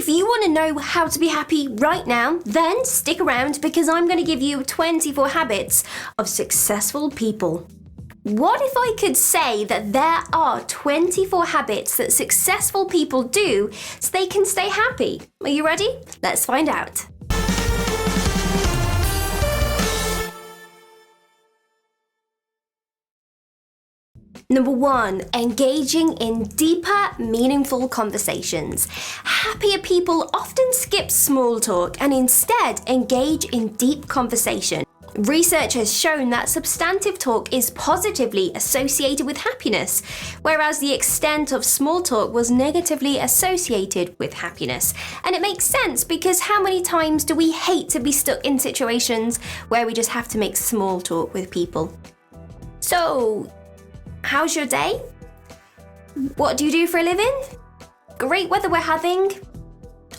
If you want to know how to be happy right now, then stick around because I'm going to give you 24 habits of successful people. What if I could say that there are 24 habits that successful people do so they can stay happy? Are you ready? Let's find out. Number 1, engaging in deeper, meaningful conversations. Happier people often skip small talk and instead engage in deep conversation. Research has shown that substantive talk is positively associated with happiness, whereas the extent of small talk was negatively associated with happiness. And it makes sense because how many times do we hate to be stuck in situations where we just have to make small talk with people? So, how's your day? What do you do for a living? Great weather we're having.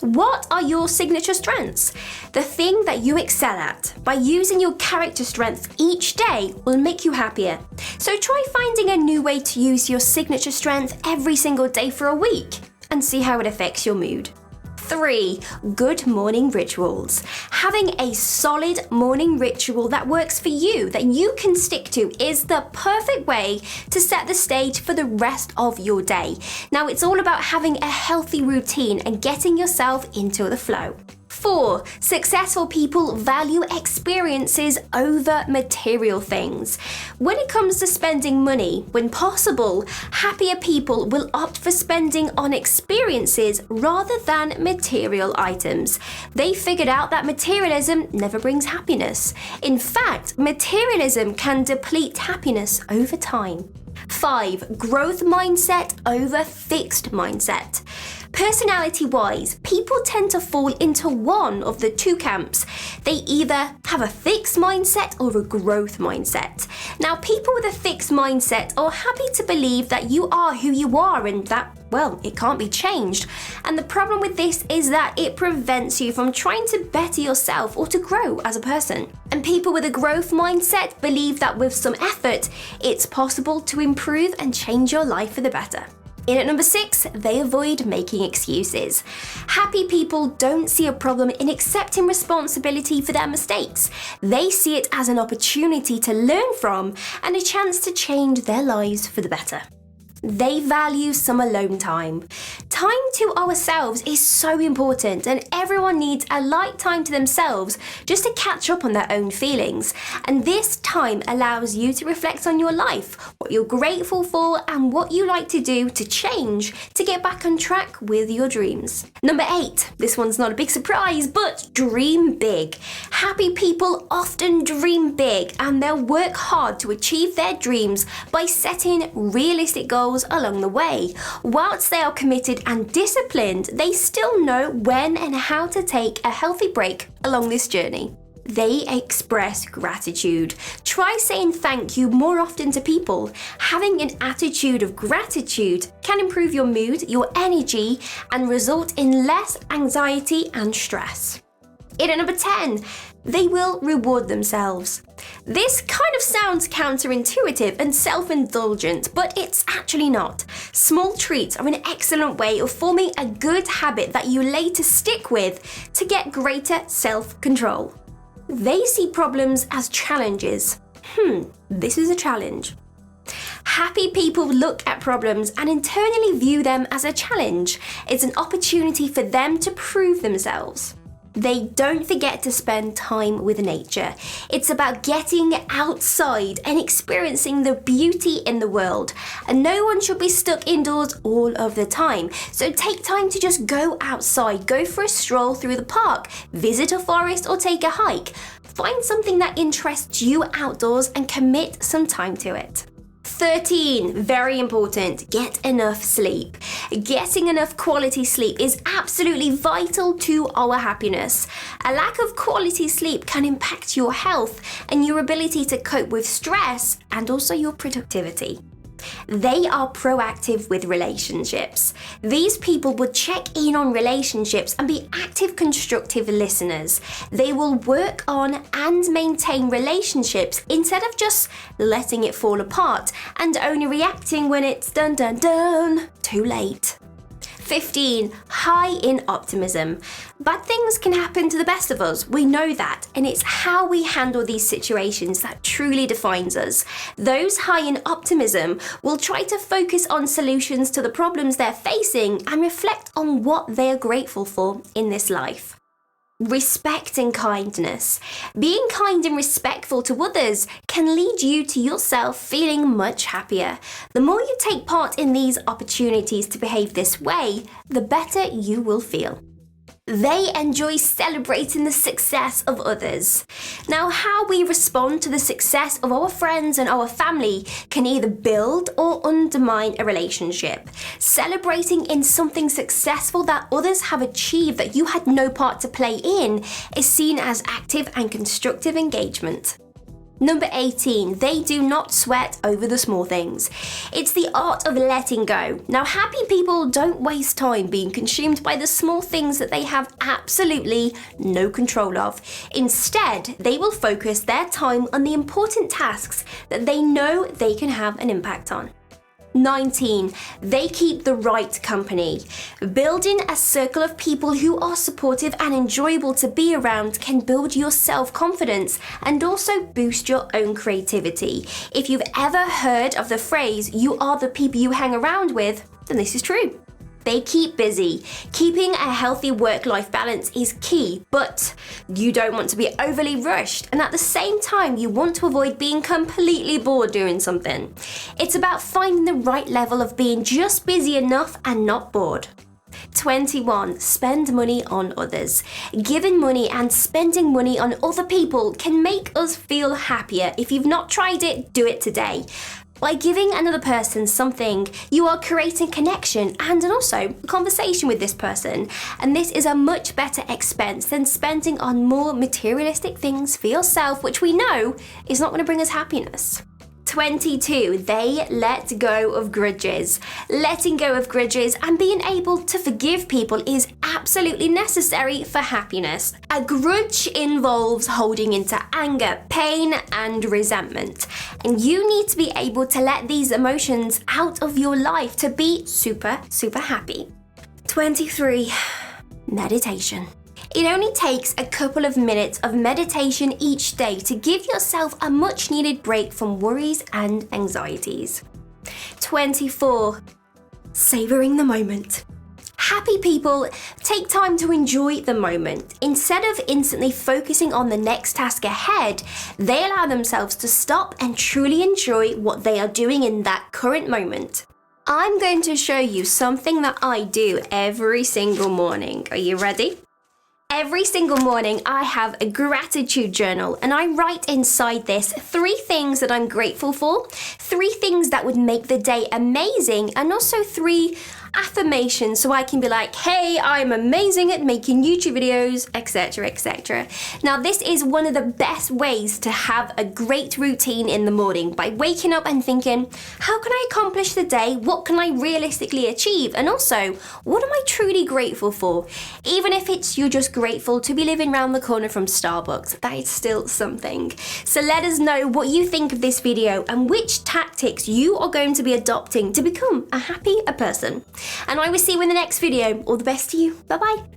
What are your signature strengths? The thing that you excel at. By using your character strengths each day will make you happier. So try finding a new way to use your signature strength every single day for a week and see how it affects your mood. 3, good morning rituals. Having a solid morning ritual that works for you, that you can stick to, is the perfect way to set the stage for the rest of your day. Now, it's all about having a healthy routine and getting yourself into the flow. 4, successful people value experiences over material things. When it comes to spending money, when possible, happier people will opt for spending on experiences rather than material items. They figured out that materialism never brings happiness. In fact, materialism can deplete happiness over time. 5, growth mindset over fixed mindset. Personality-wise, people tend to fall into one of the two camps. They either have a fixed mindset or a growth mindset. Now, people with a fixed mindset are happy to believe that you are who you are and that, well, it can't be changed. And the problem with this is that it prevents you from trying to better yourself or to grow as a person. And people with a growth mindset believe that with some effort, it's possible to improve and change your life for the better. In at number 6, they avoid making excuses. Happy people don't see a problem in accepting responsibility for their mistakes. They see it as an opportunity to learn from and a chance to change their lives for the better. They value some alone time. Time to ourselves is so important, and everyone needs a light time to themselves just to catch up on their own feelings. And this time allows you to reflect on your life, what you're grateful for, and what you like to do to change to get back on track with your dreams. Number 8, this one's not a big surprise, but dream big. Happy people often dream big, and they'll work hard to achieve their dreams by setting realistic goals along the way. Whilst they are committed and disciplined, they still know when and how to take a healthy break along this journey. They express gratitude. Try saying thank you more often to people. Having an attitude of gratitude can improve your mood, your energy, and result in less anxiety and stress. In at number 10, they will reward themselves. This kind of sounds counterintuitive and self-indulgent, but it's actually not. Small treats are an excellent way of forming a good habit that you later stick with to get greater self-control. They see problems as challenges. This is a challenge. Happy people look at problems and internally view them as a challenge. It's an opportunity for them to prove themselves. They don't forget to spend time with nature. It's about getting outside and experiencing the beauty in the world. And no one should be stuck indoors all of the time. So take time to just go outside, go for a stroll through the park, visit a forest or take a hike. Find something that interests you outdoors and commit some time to it. 13, very important, get enough sleep. Getting enough quality sleep is absolutely vital to our happiness. A lack of quality sleep can impact your health and your ability to cope with stress and also your productivity. They are proactive with relationships. These people will check in on relationships and be active, constructive listeners. They will work on and maintain relationships instead of just letting it fall apart and only reacting when it's done, too late. 15. High in optimism. Bad things can happen to the best of us, we know that, and it's how we handle these situations that truly defines us. Those high in optimism will try to focus on solutions to the problems they're facing and reflect on what they're grateful for in this life. Respect and kindness. Being kind and respectful to others can lead you to yourself feeling much happier. The more you take part in these opportunities to behave this way, the better you will feel. They enjoy celebrating the success of others. Now, how we respond to the success of our friends and our family can either build or undermine a relationship. Celebrating in something successful that others have achieved that you had no part to play in is seen as active and constructive engagement. Number 18, they do not sweat over the small things. It's the art of letting go. Now, happy people don't waste time being consumed by the small things that they have absolutely no control of. Instead, they will focus their time on the important tasks that they know they can have an impact on. 19. They keep the right company. Building a circle of people who are supportive and enjoyable to be around can build your self-confidence and also boost your own creativity. If you've ever heard of the phrase, "you are the people you hang around with," then this is true. They keep busy. Keeping a healthy work-life balance is key, but you don't want to be overly rushed, and at the same time, you want to avoid being completely bored doing something. It's about finding the right level of being just busy enough and not bored. 21. Spend money on others. Giving money and spending money on other people can make us feel happier. If you've not tried it, do it today. By giving another person something, you are creating connection and also a conversation with this person. And this is a much better expense than spending on more materialistic things for yourself, which we know is not going to bring us happiness. 22. They let go of grudges. Letting go of grudges and being able to forgive people is absolutely necessary for happiness. A grudge involves holding into anger, pain, and resentment. And you need to be able to let these emotions out of your life to be super, super happy. 23. Meditation. It only takes a couple of minutes of meditation each day to give yourself a much needed break from worries and anxieties. 24. Savouring the moment. Happy people take time to enjoy the moment. Instead of instantly focusing on the next task ahead, they allow themselves to stop and truly enjoy what they are doing in that current moment. I'm going to show you something that I do every single morning. Are you ready? Every single morning, I have a gratitude journal and I write inside this 3 things that I'm grateful for, 3 things that would make the day amazing, and also 3 affirmations so I can be like, hey, I'm amazing at making YouTube videos, etc, etc. Now, this is one of the best ways to have a great routine in the morning, by waking up and thinking, how can I accomplish the day? What can I realistically achieve? And also, what am I truly grateful for? Even if it's you're just grateful to be living around the corner from Starbucks, that is still something. So let us know what you think of this video and which tactics you are going to be adopting to become a happier person. And I will see you in the next video. All the best to you. Bye bye.